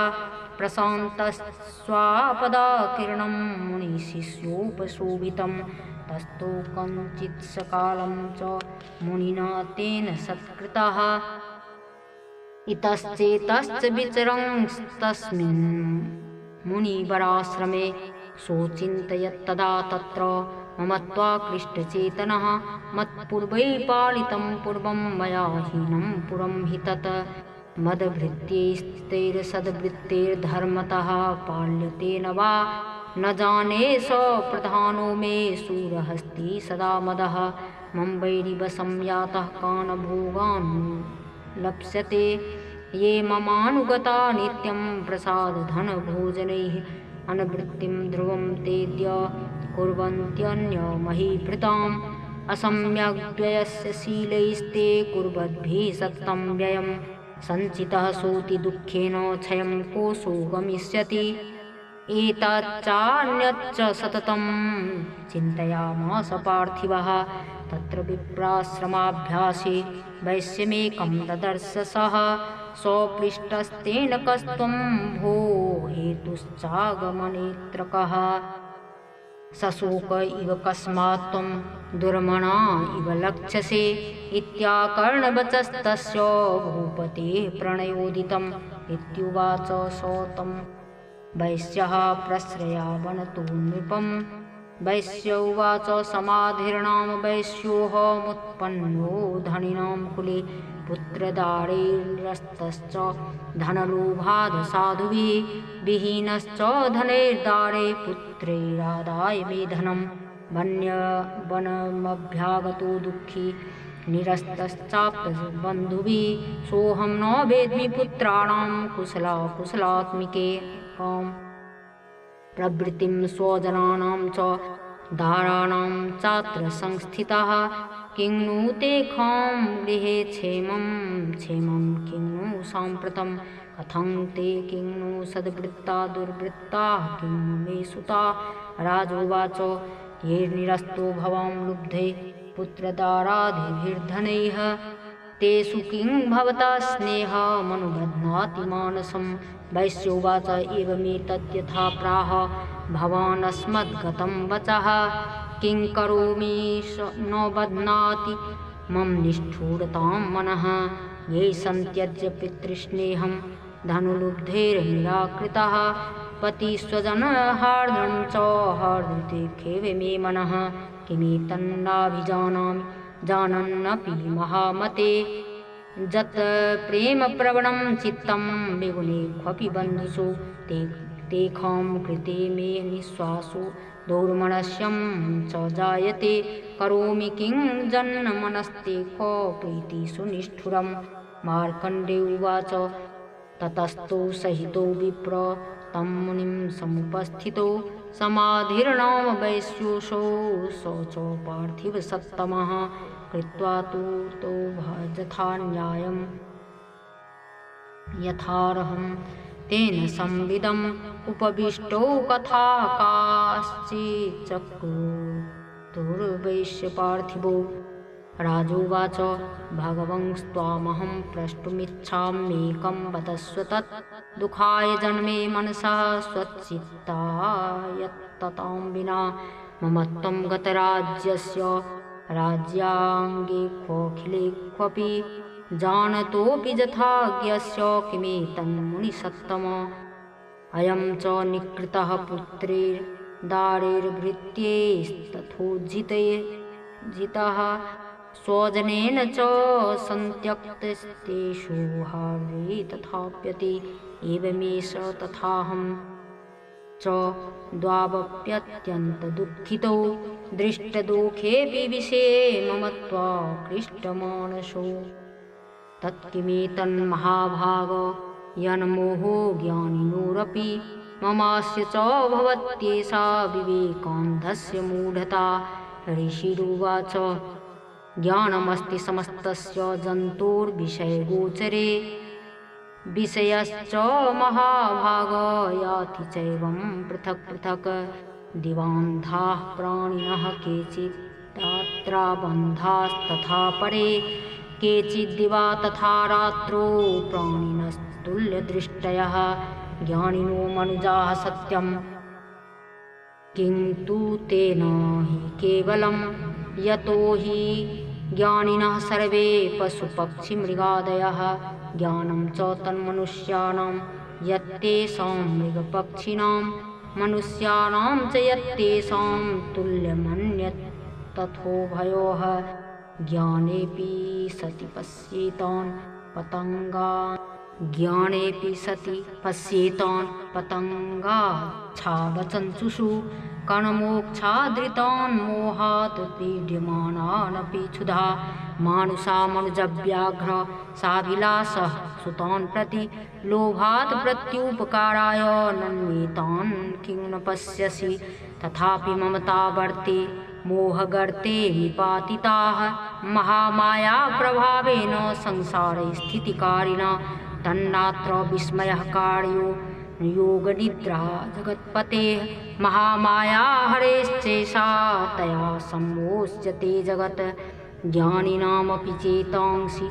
प्रशान्तस्वापदाकिरणं मुनिशिष्योपशोभितं तस्थो कञ्चित्सकालं च मुनिना तेन सत्कृतः इतश्चेतश्च विचरंस्तस्मिन् मुनिवराश्रमे सोचिन्तयत्तदा तत्र ममत्वाकृष्टचेतनः मत्पूर्वैर्पालितं पूर्वं मया हीनं पुरं हि तत् मदभृत्यैस्तैर्सद्वृत्तैर्धर्मतः पाल्यते न वा न जाने स प्रधानो मे शूरहस्ति सदा मदः मुम्बैरिव संयातः कान् भोगान् लप्स्यते ये ममानुगता नित्यं प्रसादधनभोजनैः अनवृत्तिं ध्रुवं तेद्य कुर्वन्त्यन्यमहीभृताम् असम्यग्व्ययस्य शीलैस्ते कुर्वद्भिः सत्तं व्ययं सञ्चितः सोति दुःखेन क्षयं कोशो गमिष्यति एतच्चान्यच्च सततं चिन्तयामास पार्थिवः तत्र विप्राश्रमाभ्यासे वैश्यमेकं ददर्श सः सपृष्टस्तेन कस्त्वं भो हेतुश्चागमनेऽत्र कः सशोक इव कस्मात् त्वं दुर्मना इव लक्ष्यसे इत्याकर्णवचस्तस्य भूपतेः प्रणयोदितम् इत्युवाच स तं वैश्यः प्रश्रयावनतो नृपम् वैश्य उवाच समाधिर्नाम वैश्योऽहमुत्पन्नो धनिनां कुले पुत्रदारैरस्तश्च धनलोभाद् साधुभिः विहीनश्च धनैर्दारे पुत्रैरादाय मे धनं वनमभ्यागतो दुःखी निरस्तश्चाप्यबन्धुभिः सोऽहं न वेद्मि पुत्राणां कुशलात्मिके प्रवृत्तिं स्वजनानां च दाराणां चात्र संस्थितः किं नु ते खां गृहे क्षेमं किं नु साम्प्रतं कथं ते किं नु सद्वृत्ता दुर्वृत्ताः किं नु मे सुता। राजोवाच ये निरस्तो भवां लुब्धे पुत्रदारादिभिर्धनैः तेषु किं भवता स्नेहमनुबध्नाति मानसं। वैश्योवाच एवमेतद्यथा प्राह भवानस्मद्गतं वचः किं करोमि न बध्नाति मम निष्ठुरतां मनः। ये सन्त्यज्य पितृस्नेहं धनुलुब्धैर्निराकृतः पतिस्वजनहार्दं च हार्दते खेव मे मनः। किमेतन्नाभिजानामि जानन्नपि महामते जत् प्रेमप्रवणं चित्तं विगुणेष्वपि बन्धुषु तेषां कृते मे निःश्वासो दौर्मनस्यं च जायते। करोमि किं जन्मनस्ते क्व प्रीतिषु निष्ठुरम्। मार्कण्डेय उवाच ततस्तो सहितो विप्र तं मुनिं समुपस्थितो समाधिर्नाम वैश्योऽसौ स च पार्थिवसत्तमः। कृत्वा तु तो यथा न्यायं यथार्हं तेन संविदम् उपविष्टौ कथाकाश्चिच्चक्रुर्वैश्यपार्थिवो। राजोवाच भगवंस्त्वामहं प्रष्टुमिच्छाम्येकं वदस्व तत् दुःखाय जन्मे मनसः स्वच्चित्तायत्ततां विना। मम त्वं गतराज्यस्य राज्याङ्गे क्वखिले क्वपि जानतोऽपि यथाज्ञस्य किमेतन्मुनिसत्तम। अयं च निकृतः पुत्रैर्दारैर्भृत्यैस्तथोज्झितः स्वजनेन च सन्त्यक्तेषु हार्दे तथाप्यते। एवमेष तथाहं च द्वावप्यत्यन्तदुःखितो दृष्टदुःखेऽपि विषये मम त्वाकृष्टमानसो। तत्किमेतन्महाभाग यन्मोहो ज्ञानिनोरपि ममास्य च भवत्येषा विवेकान्धस्य मूढता। ऋषिरुवाच ज्ञानमस्ति समस्तस्य जन्तोर्विषयगोचरे विषयश्च महाभाग याति चैवं पृथक् पृथक्। दिवान्धाः प्राणिनः केचिदात्रा बन्धास्तथा परे केचिद्दिवा तथा रात्रौ प्राणिनस्तुल्यदृष्टयः। ज्ञानिनो मनुजाः सत्यं किन्तु तेन हि केवलं यतो हि ज्ञानिनः सर्वे पशुपक्षिमृगादयः। ज्ञानं च तन्मनुष्याणां यत्तेषां मृगपक्षिणां मनुष्याणां च यत्तेषां तुल्यमन्यत् तथोभयोः। ज्ञानेऽपि सति पश्येतान् पतङ्गाच्छावचंचुषु कणमोक्षादृतान् मोहात् पीड्यमानानपि क्षुधा। मानुषा मनुजव्याघ्र साभिलाषः सुतान् प्रति लोभात् प्रत्युपकाराय नन्वेतान् किं न पश्यसि। तथापि ममतावर्ते मोहगर्ते निपातिताः महामायाप्रभावेन संसारे स्थितिकारिणा। तन्नात्र विस्मयः कार्यो योगनिद्रा जगत्पतेः महामाया हरेश्चैषा तया सम्मोच्यते जगत्। ज्ञानिनामपि चेतांसि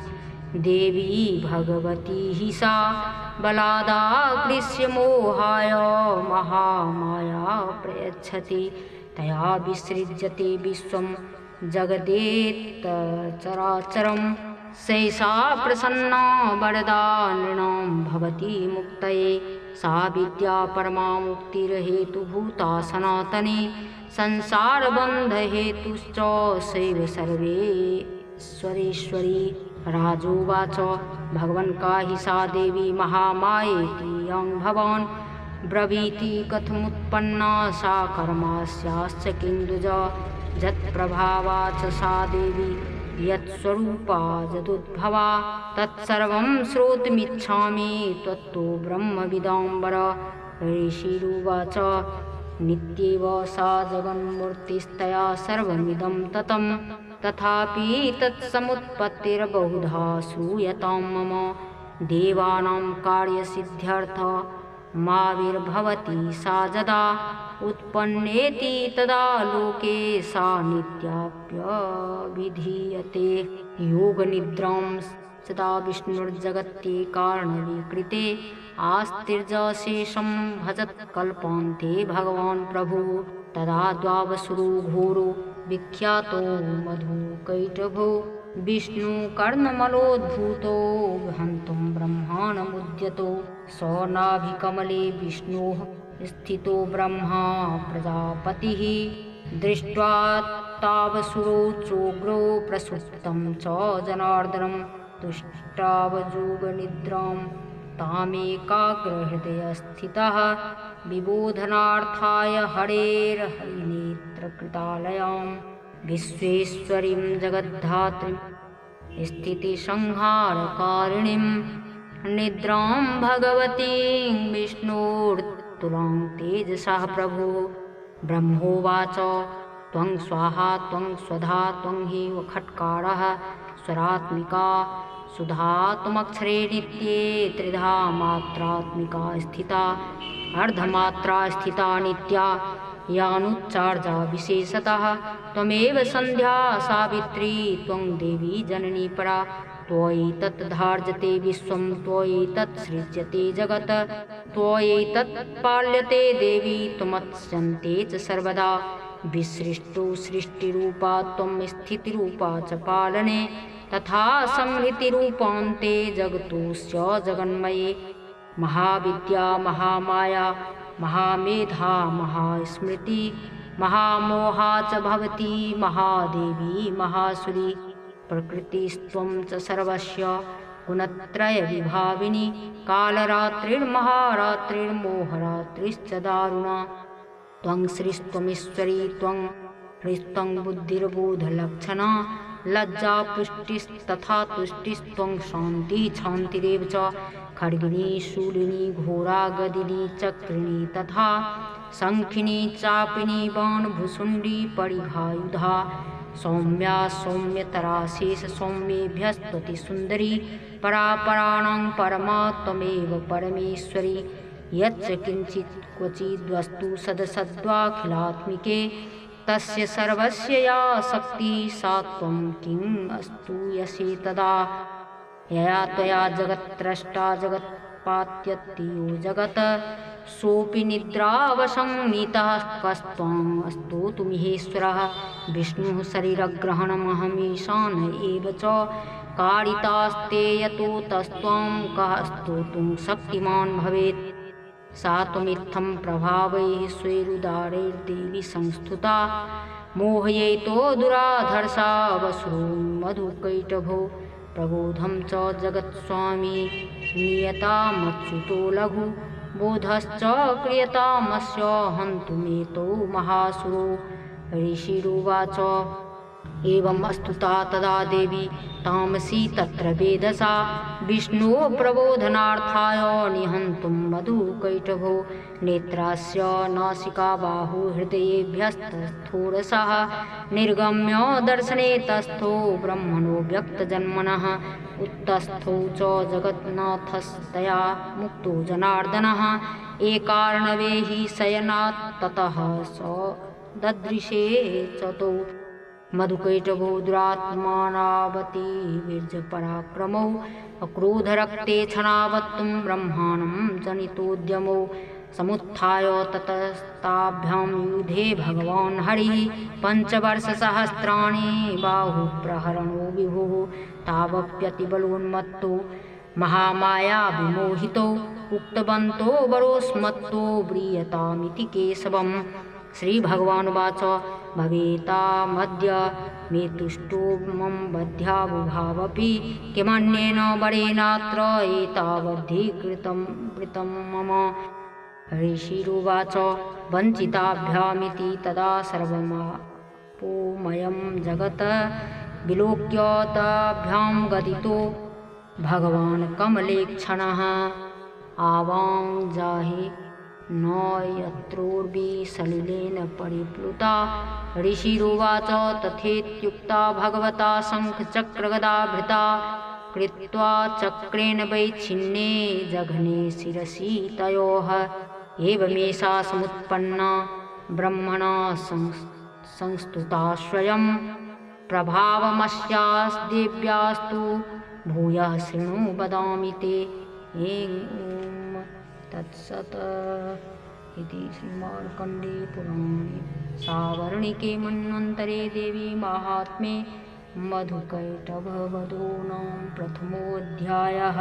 देवी भगवती हि सा बलादाकृष्य मोहाय महामाया प्रयच्छति। तया विसृज्यते विश्वं जगदेतचराचरं सैषा प्रसन्ना वरदा नृणां भवति मुक्तये। सा विद्या परमा मुक्तिर्हेतुभूता सनातने संसारबन्धहेतुश्च सैव सर्वेश्वरेश्वरी। राजोवाच भगवन् का हि सा देवी महामायेति यं भवान् ब्रवीति कथमुत्पन्ना सा कर्मास्याश्च किन्दुज। यत्प्रभावा च सा देवी यत्स्वरूपा यदुद्भवा तत्सर्वं श्रोतुमिच्छामि त्वत्तो ब्रह्मविदाम्बर। ऋषिरुवाच नित्येव सा जगन्मूर्तिस्तया सर्वमिदं ततं तथापि तत्समुत्पत्तिर्बहुधा श्रूयतां मम देवानां कार्यसिद्ध्यर्थ माविर्भवति सा यदा उत्पन्नेति तदा लोके सा नित्याप्यभिधीयते योगनिद्रां सदा विष्णुर्जगत्ये कारणविकृते आस्तिर्जशेषं भजत्कल्पान्ते भगवान् प्रभुः तदा द्वावसुरो घोरो विख्यातो मधुकैटभो विष्णुकर्णमलोद्भूतो हन्तुं ब्रह्माणमुद्यतो स नाभिकमले विष्णोः स्थितो ब्रह्मा प्रजापतिः दृष्ट्वा तावसुरो चोग्रो प्रसुप्तं च जनार्दनं तुष्टावयोगनिद्रां तामेकाग्रहृदयस्थितः विबोधनार्थाय हरेर्हरिनेत्रकृतालयां विश्वेश्वरीं जगद्धात्रीं स्थितिसंहारकारिणीं निद्रां भगवतीं विष्णोर्तुलां तेजसः प्रभो ब्रह्मोवाच त्वं स्वाहा त्वं स्वधा त्वं हि खट्कारः स्वरात्मिका सुधा त्वमक्षरे नित्ये त्रिधा मात्रात्मिका स्थिता अर्धमात्रा स्थिता नित्या यानुच्चार्जा विशेषतः त्वमेव सन्ध्या सावित्री त्वं देवी जननी परा त्वयैतत् धार्यते विश्वं त्वयैतत् सृज्यते जगत् त्वयैतत् पाल्यते देवी त्वमत्स्यन्ते च सर्वदा विसृष्टो सृष्टिरूपा त्वं स्थितिरूपा च पालने तथा संहृतिरूपान्ते जगतोऽस्य जगन्मये महाविद्या महामाया महामेधा महास्मृति महामोहा च भवती महादेवी महासुरी प्रकृतिस्त्वं च सर्वस्य गुणत्रयविभाविनी कालरात्रिर्महारात्रिर्मोहरात्रिश्च दारुणा त्वं श्रीस्त्वमीश्वरी त्वं ह्रीस्त्वं बुद्धिर्बोधलक्षणा लज्जा पुष्टिस्तथा तुष्टिस्त्वं शान्तिः क्षान्तिरेव च खड्गिनी शूलिनी घोरा गदिनी चक्रिणी तथा शङ्खिनी चापिनी बाणभुसुण्डी परिघायुधा सौम्या सौम्यतरा शेष सौम्येभ्यस्तुति सुन्दरी परापराणां परमा त्वमेव परमेश्वरी यच्च किञ्चित् क्वचिद्वस्तु सदसद्वाखिलात्मिके तस्य सर्वस्य या शक्तिः सा त्वं किम् अस्तूयसे तदा यया त्वया जगत्त्रष्टा जगत्पात्यत्यो जगत् सोऽपि निद्रावसंनीतः कस्त्वम् स्तोतुमिहेश्वरः विष्णुः शरीरग्रहणमहमीशान एव च कारितास्ते यतो तस्त्वं कः स्तोतुं शक्तिमान् भवेत् सा त्वमित्थं प्रभावैः स्वैरुदारैर्देवी संस्तुता मोहयैतो दुराधर्षा वसुरो मधुकैटभो प्रबोधं च जगत्स्वामी नियतामच्युतो लघु बोधश्च क्रियतामस्य हन्तुमेतो महासुरो ऋषिरुवाच एवम् अस्तुता तदा देवी तामसी तत्र वेदसा विष्णोः प्रबोधनार्थाय निहन्तुं मधुकैटभो नेत्रास्य नासिका बाहु हृदयेभ्यस्तस्थोरसः निर्गम्य दर्शने तस्थो ब्रह्मणो व्यक्तजन्मनः उत्तस्थौ च जगन्नाथस्तया मुक्तो जनार्दनः एकार्णवे हि शयनात् ततः स ददृशे च तौ मधुकैटभो दुरात्मानावती वीर्यपराक्रमौ अक्रोधरक्ते क्षणावत्तुं ब्रह्माणं जनितोद्यमौ समुत्थाय ततस्ताभ्यां युधे भगवान् हरिः पञ्चवर्षसहस्राणि बाहुप्रहरणो विभुः तावप्यतिबलोन्मत्तो महामाया विमोहितो उक्तवन्तो वरोस्मत्तो व्रीयतामिति केशवम् श्रीभगवानुवाच भवेतामद्य मे तुष्टो मम बध्याबुभावपि किमन्येन वरेणात्र एतावद्धीकृतं मम ऋषिरुवाच वञ्चिताभ्यामिति तदा सर्वमापोमयं जगत् विलोक्य ताभ्यां गदितो भगवान् कमलेक्षणः आवां जाहि न यत्रोर्वी सलिलेन परिप्लुता ऋषिरुवाच तथेत्युक्ता भगवता शङ्खचक्रगदाभृता कृत्वा चक्रेण वैच्छिन्ने जघने शिरसि तयोः एवमेषा समुत्पन्ना ब्रह्मणा संस्तुता स्वयं प्रभावमस्यास्देव्यास्तु भूयः शृणु वदामि ते। ॐ तत्सत् इति श्रीमार्कण्डे पुराणे सावर्णिके मन्वन्तरे देवी माहात्म्ये मधुकैटभवधूनां प्रथमोऽध्यायः।